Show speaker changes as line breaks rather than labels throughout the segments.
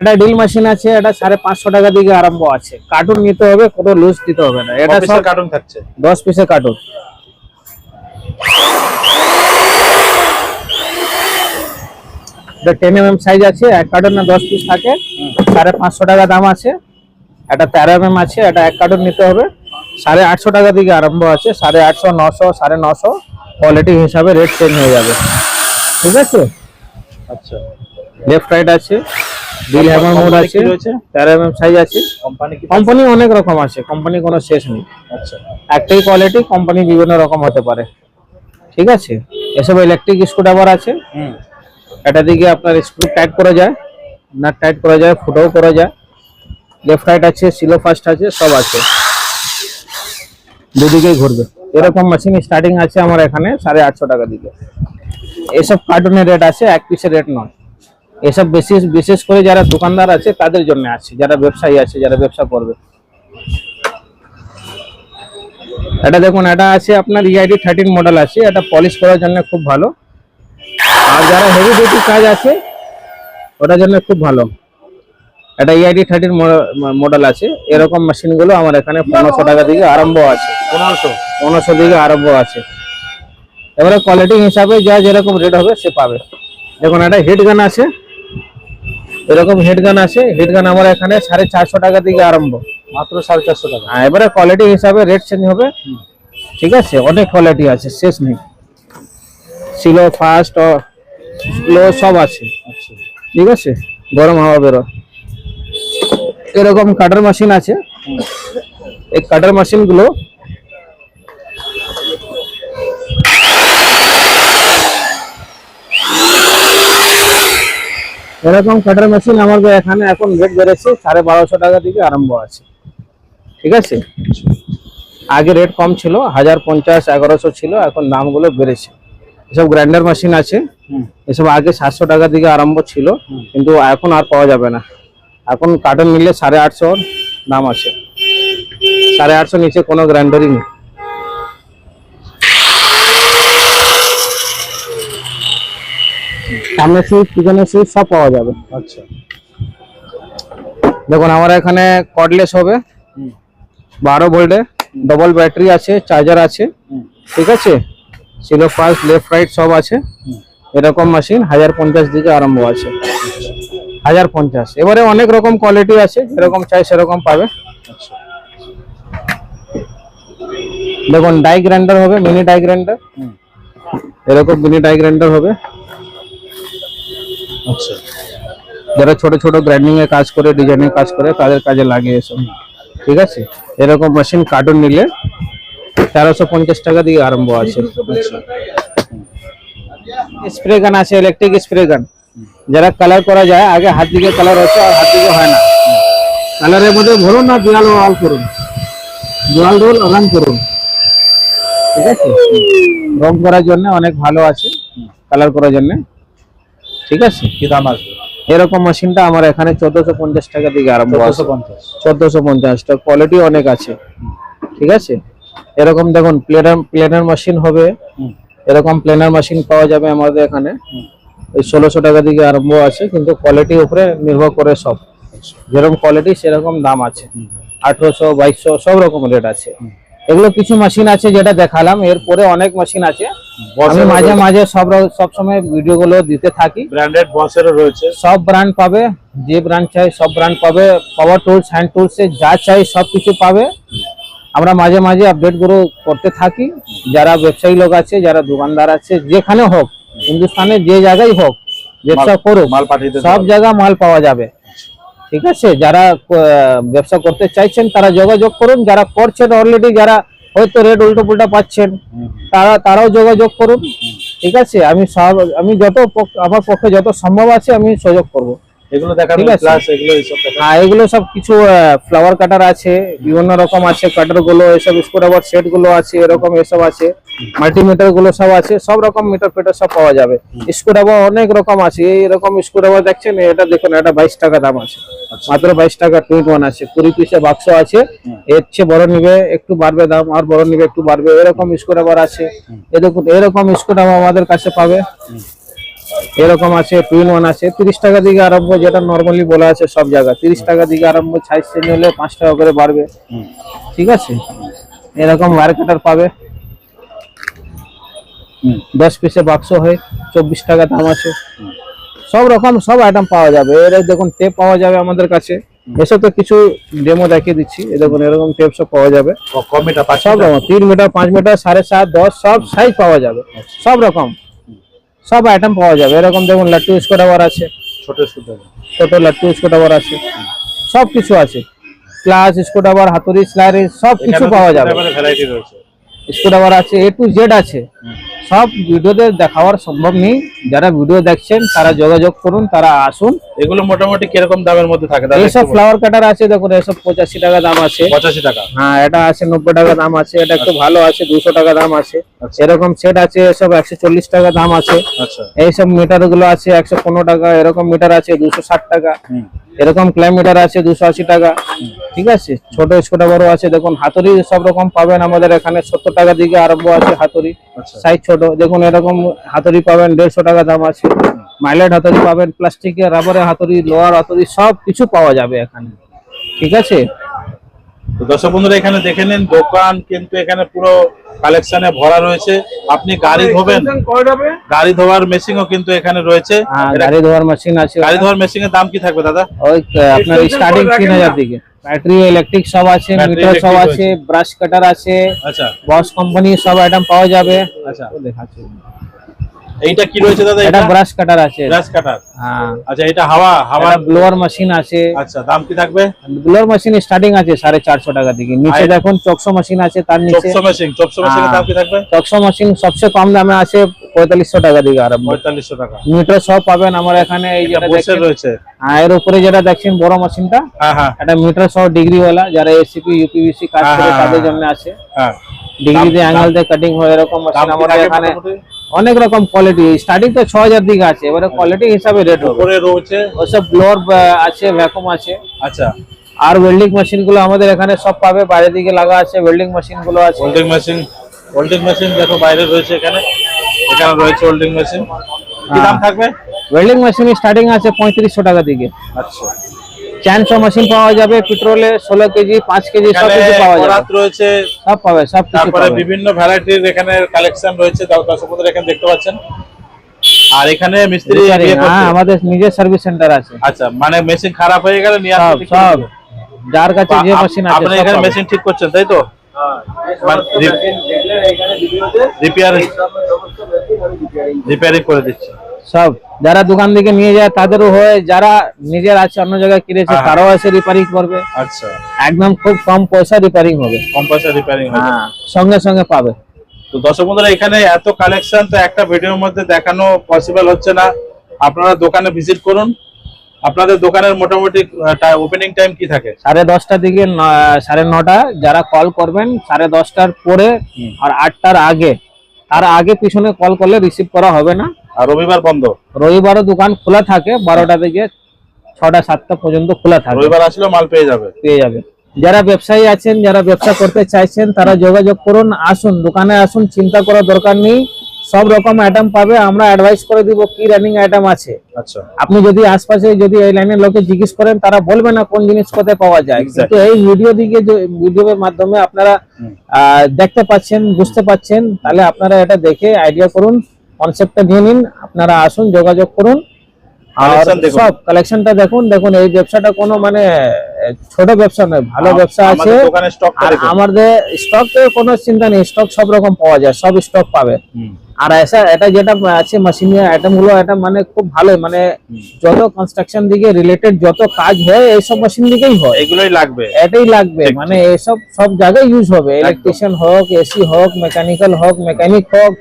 এটা drill machine আছে, এটা 550 টাকা থেকে আরম্ভ আছে। কার্টুন নিতে হবে, কোনো লুজ দিতে হবে না। এটা সব
কার্টুন থাকছে,
10 পিসের কার্টুন। এটা 10 mm সাইজ আছে, এক কার্টুনে 10 পিস থাকে, 550 টাকা দাম আছে। এটা 13 mm আছে, এটা এক কার্টুন নিতে হবে, 850 টাকা থেকে আরম্ভ আছে। 850, 900, 950 কোয়ালিটি হিসাবে রেট চেঞ্জ হয়ে যাবে, ঠিক আছে।
আচ্ছা,
লেফট রাইট আছে, ড্রিল হ্যামার মোড আছে, 13 mm সাইজ আছে। কোম্পানি অনেক রকম আছে, কোম্পানি কোনো শেষ নেই।
আচ্ছা,
একটাই কোয়ালিটি, কোম্পানি বিভিন্ন রকম হতে পারে, ঠিক আছে। এসব ইলেকট্রিক স্ক্রুড্রাইভার আছে। এটা দিকে আপনার স্ক্রু টাইট করা যায়, নাট টাইট করা যায়, ফুটাও করা যায়। লেফট রাইট আছে, সিলো ফাস্ট আছে, সব আছে, দুদিকেই ঘুরবে। এরকম মেশিন স্টার্টিং আছে আমার এখানে 850 টাকা দিকে। এসব কার্টুনের রেট আছে, এক পিসের রেট নয়। এসব বিশেষ করে যারা দোকানদার আছে তাদের জন্য আছে, যারা ব্যবসায়ী আছে, যারা ব্যবসা করবে। এটা দেখুন, এটা আছে আপনার EID 13 মডেল আছে, এটা পলিশ করার জন্য খুব ভালো। আর যারা হেভি ডিউটি কাজ আছে ওটার জন্য খুব ভালো। এটা EID 13 মডেল আছে। এরকম মেশিন গুলো আমার এখানে 1500 টাকা থেকে আরম্ভ আছে। 1500 থেকে আরম্ভ আছে। এবারে কোয়ালিটি হিসাবে যা যেরকম রেট হবে সে পাবে। দেখুন, এটা হিট গান আছে, এরকম হিট গান আছে। হিট গান আমার এখানে 450 টাকা থেকে আরম্ভ,
মাত্র 450 টাকা।
হ্যাঁ, এবারে কোয়ালিটি হিসাবে রেট চেঞ্জ হবে, ঠিক আছে। অনেক কোয়ালিটি আছে, শেষ নেই। সিলো ফাস্ট ও স্লো সব আছে, ঠিক আছে। গরম হাওয়া বেরো। এরকম কাটার মেশিন আছে। এই কাটার মেশিন গুলো এরকম কাটার মেশিন আমাদের এখানে এখন রেট বেড়েছে 1250 টাকা থেকে আরম্ভ আছে, ঠিক আছে। আগে রেট কম ছিল, 1050, 1100 ছিল, এখন দামগুলো বেড়েছে। এসব গ্রাইন্ডার মেশিন আছে, এসব আগে 700 টাকা থেকে আরম্ভ ছিল, কিন্তু এখন আর পাওয়া যাবে না। এখন কার্টন নিলে 850 দাম আছে। 850 নিচে কোনো গ্রাইন্ডারই নেই। সামনে সুইচ, পিছনে সুইচ সব পাওয়া যাবে।
আচ্ছা,
দেখুন, আমার এখানে কর্ডলেস হবে, 12 ভোল্টে, ডবল ব্যাটারি আছে, চার্জার আছে, ঠিক আছে। সিলো ফাস্ট, লেফট রাইট সব আছে। এরকম মেশিন 1050 থেকে আরম্ভ আছে, 1050। এবারে অনেক রকম কোয়ালিটি আছে, যেরকম চাই সেরকম পাবে। দেখুন, ডাই গ্রাইন্ডার হবে, মিনি ডাই গ্রাইন্ডার, এরকম মিনি ডাই গ্রাইন্ডার হবে।
আচ্ছা,
যারা ছোট ছোট গ্রাইন্ডিং এ কাজ করে, ডিজাইনিং কাজ করে, তাদের কাজে লাগে এসব, ঠিক আছে। এরকম মেশিন কার্টুন নিলে 1350 টাকা দিয়ে আরম্ভ আছে। স্প্রে গান আছে, ইলেকট্রিক স্প্রে গান, যারা কালার করা যায়। আগে হাত দিকে কালার হচ্ছে, আর হাত দিকে হয় না। কালারের মধ্যে ভরুন না, দেওয়াল ওয়াল করুন, দেওয়াল রোল রং করুন, ঠিক আছে। রং করার জন্য অনেক ভালো আছে, কালার করার জন্য, ঠিক আছে।
কি দাম আসবে?
এরকম মেশিনটা আমার এখানে 1450 টাকা থেকে আরম্ভ আছে। 1450 টাকা, কোয়ালিটি অনেক আছে, ঠিক আছে। এরকম দেখুন, প্লেনার মেশিন হবে, এরকম প্লেনার মেশিন পাওয়া যাবে আমাদের এখানে। ওই 1600 টাকা থেকে আরম্ভ আছে, কিন্তু কোয়ালিটির উপরে নির্ভর করে সব। যেরকম কোয়ালিটি সেরকম দাম আছে। 1800, 2200 সব রকম রেট আছে। এগুলো কিছু মেশিন আছে যেটা দেখালাম, এরপরে অনেক মেশিন আছে। আমি মাঝে মাঝে সব সময় ভিডিও গুলো দিতে থাকি।
ব্র্যান্ডেড বসেরও রয়েছে,
সব ব্র্যান্ড পাবে, যে ব্র্যান্ড চাই সব ব্র্যান্ড পাবে। পাওয়ার টুলস, হ্যান্ড টুলস যা চাই সব কিছু পাবে। আমরা মাঝে মাঝে আপডেট গুলো করতে থাকি। যারা ব্যবসায়ী লোক আছে, যারা দোকানদার আছে, যেখানে হোক, হিন্দুস্তানে যে জায়গায় হোক, ব্যবসা করুক,
মাল পাঠিয়ে
সব জায়গায় মাল পাওয়া যাবে, ঠিক আছে। যারা ব্যবসা করতে চাইছেন তারা যোগাযোগ করুন, যারা করছেন অলরেডি, যারা হয়তো রেট উল্টো পুল্টা পাচ্ছেন, তারাও যোগাযোগ করুন, ঠিক আছে। আমি যত আমার পক্ষে যত সম্ভব আছে আমি সহযোগ করব।
এগুলো দেখাবেন, প্লাস এগুলো এইসব দেখাবেন।
হ্যাঁ, এগুলো সব কিছু ফ্লাওয়ার কাটার আছে, বিভিন্ন রকম আছে কাটার গুলো, এসব স্ক্রুড্রাইভার সেট গুলো আছে, এরকম এসব আছে, মাল্টিমিটার গুলো সব আছে, সব রকম মিটার ফিটার সব পাওয়া যাবে। স্ক্রুড্রাইভার অনেক রকম আছে। এরকম স্ক্রুড্রাইভার দেখছেন, এটা দেখুন, এটা 22 টাকা দাম আছে, মাত্র 22 টাকা। 21 আছে, 20 পিসের বাক্স আছে। এর চেয়ে বড় নিবে একটু বাড়বে দাম, আর বড় নিবে একটু বাড়বে। এরকম স্ক্রুড্রাইভার আছে। এরকম স্ক্রুড্রাইভার আমাদের কাছে পাবে। এরকম আছে, টুইন ওয়ান আছে 30 টাকা থেকে আরম্ভ, যেটা নর্মালি বলা আছে সব জায়গা 30 টাকা থেকে আরম্ভ, সাইজ চেঞ্জ হলে 5 টাকা করে বাড়বে। ঠিক আছে, এরকম ওয়ার কাটার পাবে, 10 পিসে বাক্স হয়, 24 টাকা দাম আছে। সব রকম সব আইটেম পাওয়া যাবে। এর দেখুন টেপ পাওয়া যাবে আমাদের কাছে, এসব তো কিছু ডেমো দেখিয়ে দিচ্ছি। এই দেখুন এরকম টেপ সব পাওয়া যাবে,
কম মিটার
সব রকম 3 মিটার, 5 মিটার, 7.5, 10 সব সাইজ পাওয়া যাবে, সব রকম সব আইটেম পাওয়া যাবে। এরকম দেখুন লাট্টু স্কোটাবার আছে,
ছোট স্কুটার,
ছোট লাট্টু স্কোটাবার আছে, সব কিছু আছে, ক্লাস স্কোটাবার, হাতুড়ি, স্লাইড সব কিছু পাওয়া যাবে।
ভ্যারাইটি রয়েছে,
স্কোটাবার আছে, A to Z আছে। সব ভিডিওতে দেখাবার সম্ভব নেই, যারা ভিডিও দেখছেন তারা যোগাযোগ করুন, তারা আসুন।
এগুলো মোটামুটি কিরকম দামের মধ্যে থাকে দাদা?
এইসব ফ্লাওয়ার কাটার আছে, দেখুন এসব 85 টাকা দাম আছে।
85 টাকা?
হ্যাঁ, এটা আছে 90 টাকা দাম আছে, এটা একটু ভালো আছে 200 টাকা দাম আছে। এরকম সেট আছে, এসব 140 টাকা দাম আছে।
আচ্ছা,
এইসব মিটার গুলো আছে 115 টাকা, এরকম মিটার আছে 260 টাকা, এরকম কিলোমিটার আছে 280 টাকা। ঠিক আছে, ছোট স্কুটারও আছে, দেখুন হাতুড়ি সব রকম পাবেন আমাদের এখানে। 70 টাকা দিকে আরম্ভ আছে হাতুড়ি, সাইজ ছোট। দেখুন এরকম হাতুড়ি পাবেন 150 টাকা দাম আছে। মাইলেট হাতুড়ি পাবেন, প্লাস্টিকের, রাবারের হাতুড়ি, লোহার হাতুড়ি সব কিছু পাওয়া যাবে এখানে। ঠিক আছে,
তো দর্শক বন্ধুরা এখানে দেখে নিন, দোকান কিন্তু এখানে পুরো কালেকশনে ভরা রয়েছে। আপনি গাড়ি ধোবেন, গাড়ি ধোয়ার মেশিনও কিন্তু এখানে রয়েছে।
হ্যাঁ, গাড়ি ধোয়ার মেশিন আছে।
গাড়ি ধোয়ার মেশিনের দাম কি থাকবে দাদা?
ওই আপনার স্টার্টিং 3000 থেকে। ব্যাটারি, ইলেকট্রিক সব আছে, মিটার সব আছে, ব্রাশ কাটার আছে।
আচ্ছা,
বস কোম্পানি সব আইটেম পাওয়া যাবে।
আচ্ছা,
দেখাচ্ছি,
এইটা কি রয়েছে দাদা?
এটা ব্রাশ কাটার আছে।
ব্রাশ কাটার,
হ্যাঁ।
আচ্ছা, এটা হাওয়া
ব্লোয়ার মেশিন আছে।
আচ্ছা, দাম কি থাকবে?
ব্লোয়ার মেশিন স্টার্টিং আছে 450 টাকা থেকে। নিচে দেখুন চকশো মেশিন আছে, তার নিচে
চপসো মেশিনের দাম কি থাকবে?
চকশো মেশিন সবচেয়ে কম দামে আছে 4500 টাকা থেকে আরম্ভ।
4500 টাকা।
মিটার সব পাবেন আমার এখানে। এই যেটা
বসে রয়েছে,
এর উপরে যেটা দেখছেন বড় মেশিনটা,
হ্যাঁ হ্যাঁ,
এটা মিটার সহ ডিগ্রি ওয়ালা, যারা এসিপি ইউপিভিসি কাজ করে তাদের জন্য আছে।
হ্যাঁ,
ডিগ্রি দিয়ে অ্যাঙ্গেল দিয়ে কাটিং হয়, এরকম মেশিন আমাদের এখানে অনেক রকম কোয়ালিটি। স্টার্টিং তো 6000 দিকে আছে, এবারে কোয়ালিটি হিসাবে রেট হবে।
উপরে রয়েছে
ওসব ব্লোয়ার আছে, ভ্যাকুম আছে।
আচ্ছা,
আর ওয়েল্ডিং মেশিন গুলো আমাদের এখানে সব পাবে, বাইরে দিকে লাগা আছে ওয়েল্ডিং মেশিন গুলো আছে।
ওয়েল্ডিং মেশিন দেখো বাইরে রয়েছে, এখানে রয়েছে ওয়েল্ডিং মেশিন। কি দাম থাকবে?
ওয়েল্ডিং মেশিন স্টার্টিং আছে 3500 টাকা থেকে।
আচ্ছা,
চ্যানসো মেশিন পাওয়া যাবে, পেট্রোলে 16 কেজি, 5 কেজি সব কিছু পাওয়া যাবে।
রয়েছে,
সব পাবে, সব কিছু
তারপরে
পাবে।
বিভিন্ন ভ্যারাইটির এখানে কালেকশন রয়েছে, দর্শক বন্ধুরা এখানে দেখতে পাচ্ছেন। আর এখানে মিস্ত্রি বিয়ে করছে?
হ্যাঁ, আমাদের নিজের সার্ভিস সেন্টার আছে।
আচ্ছা, মানে মেশিন খারাপ হয়ে গেলে নিয়ে আসতে
সব যার কাছে যে মেশিন আছে
আপনি এখানে মেশিন ঠিক করছেন, তাই তো? রিপেয়ারিং করে দিচ্ছে
সব। যারা দোকান থেকে নিয়ে যায় তাদেরও হয়, যারা নিজের আছে অন্য জায়গায় কিনেছে তারাও এসে রিপেয়ারিং করবে।
আচ্ছা,
একদম খুব কম পয়সা রিপেয়ারিং হবে,
কম পয়সা রিপেয়ারিং হবে।
হ্যাঁ, সঙ্গে সঙ্গে পাবে।
তো দর্শক বন্ধুরা এখানে এত কালেকশন তো একটা ভিডিওর মধ্যে দেখানো পসিবল হচ্ছে না। আপনারা দোকানে ভিজিট করুন। আপনাদের দোকানের মোটামুটি ওপেনিং টাইম কি থাকে?
10:30 থেকে 9:30। যারা কল করবেন 10:30টার পরে আর 8টার আগে, তার আগে পিছনে কল করলে রিসিভ করা হবে না।
আর রবিবার বন্ধ?
রবিবারও দোকান খোলা থাকে, 12টা থেকে 6টা-7টা পর্যন্ত খোলা থাকে।
রবিবার আসলেও মাল পেয়ে যাবে।
যারা ব্যবসায়ী আছেন, যারা ব্যবসা করতে চাইছেন, তারা যোগাযোগ করুন, আসুন, দোকানে আসুন, চিন্তা করার দরকার নেই। সব রকম আইটেম পাবে, আমরা অ্যাডভাইস করে দিব কি রানিং আইটেম আছে।
আচ্ছা,
আপনি যদি আশপাশে যদি এই লাইনের লোকে জিজ্ঞেস করেন, তারা বলবে না কোন জিনিস কোথায় পাওয়া যায়। কিন্তু এই ভিডিওর মাধ্যমে আপনারা দেখতে পাচ্ছেন, বুঝতে পাচ্ছেন, তাহলে আপনারা এটা দেখে আইডিয়া করুন, কনসেপ্টটা নিয়ে নিন, আপনারা আসুন, যোগাযোগ করুন। আর সব কালেকশনটা দেখুন। এই ব্যবসাটা কোনো মানে ছোট ব্যবসা নয়, ভালো ব্যবসা আছে। আর আমাদের স্টকের কোনো চিন্তা নেই, স্টক সব রকম পাওয়া যায়, সব স্টক পাবে। আর এটা যেটা আছে মেশিনের আইটেম গুলো, এটা মানে খুব ভালো, মানে যত কনস্ট্রাকশন দিকে রিলেটেড যত কাজ হয় এইসব মেশিন দিকেই হয়,
এগুলোই লাগবে,
এটাই লাগবে। মানে এইসব সব জায়গায় ইউজ হবে, ইলেকট্রিশিয়ান হোক, এসি হোক, মেকানিক্যাল হোক, মেকানিক হোক,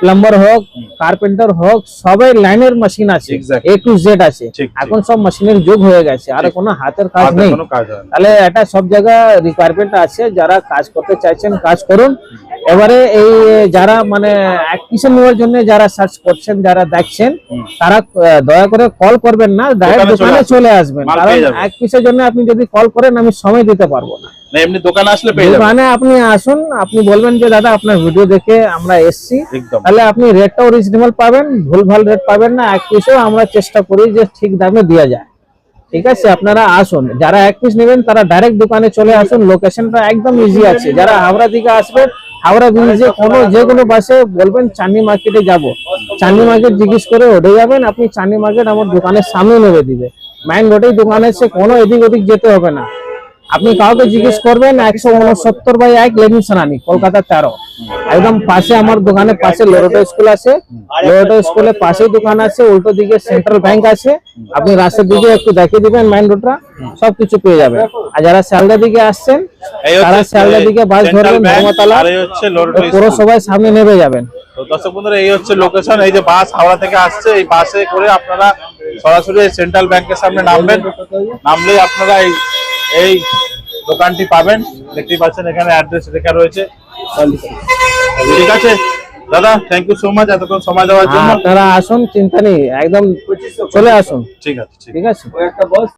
প্লাম্বার হোক, কার্পেন্টার হোক, সবাই লাইনের মেশিন আছে, A to Z আছে। এখন সব মেশিনের যুগ হয়ে গেছে, আর কোনো হাতের কাজ নেই। তাহলে এটা সব জায়গায় রিকোয়ারমেন্ট আছে। যারা কাজ করতে চাইছেন কাজ করুন, এবারে এই যারা মানে এক পিসের নেওয়ার জন্য যারা সার্চ করছেন, যারা দেখছেন, তারা দয়া করে কল করবেন না, ডাইরেক্ট দোকানে চলে আসবেন।
মাল
কারণ
পেয়ে যাবেন।
এক পিসের জন্য আপনি যদি কল করেন আমি সময় দিতে পারবো না।
না এমনি দোকানে আসলে পেয়ে যাবেন।
দোকানে আপনি আসুন, আপনি বলবেন যে দাদা আপনার ভিডিও দেখে আমরা এসছি,
একদম।
তাহলে আপনি রেটটাও রিজনেবল পাবেন, ভুলভাল রেট পাবেন না। এক পিসেও আমরা চেষ্টা করি যে ঠিক দামে দেওয়া যায়। ঠিক আছে, আপনারা আসুন, যারা এক পিস নেবেন তারা ডাইরেক্ট দোকানে চলে আসুন। লোকেশনটা একদম ইজি আছে। যারা হাওড়া দিকে আসবেন, হাওড়া ব্রিজে যে কোনো বাসে বলবেন চাঁদনি মার্কেটে যাব, চাঁদনি মার্কেট জিজ্ঞেস করে উঠে যাবেন। আপনি চাঁদনি মার্কেট আমার দোকানের সামনে নেমে দিবে, মেইন রোডেই দোকান আছে, কোনো এদিক ওদিক যেতে হবে না। আপনি কাউকে জিজ্ঞেস করবেন 169/1 লেনিন সেনানি, কলকাতা 13, একদম পাশে আমার দোকানের পাশে লোরেটো স্কুল আছে, লোরেটো স্কুলের পাশেই দোকান আছে, উল্টো দিকে সেন্ট্রাল ব্যাংক আছে। আপনি রাস্তার দিকে একটু দেখিয়ে দিবেন মেইন রোডটা, সবকিছু পেয়ে যাবেন। আর যারা শিয়ালদা দিকে আসছেন
এই
তারা
হচ্ছে
শিয়ালদা দিকে বাস
Central
ধরবেন,
Bank,
ধর্মতলা
আর এই হচ্ছে লোরেটো
পুরো
স্কুল।
সবাই সামনে নেমে যাবেন।
তো দর্শক বন্ধুরা এই হচ্ছে লোকেশন। এই যে বাস হাওড়া থেকে আসছে, এই বাসে করে আপনারা সরাসরি সেন্ট্রাল ব্যাংকের সামনে নামবেন। নামলেই আপনারা এই দোকানটি পাবেন। দেখতেই পাচ্ছেন এখানে অ্যাড্রেস লেখা রয়েছে। ঠিক আছে দাদা, থ্যাংক ইউ সো মাচ এতক্ষণ সময় দেওয়ার জন্য।
আপনারা আসুন, চিন্তা নেই, একদম চলে আসুন।
ঠিক আছে, ঠিক আছে।
ঠিক আছে।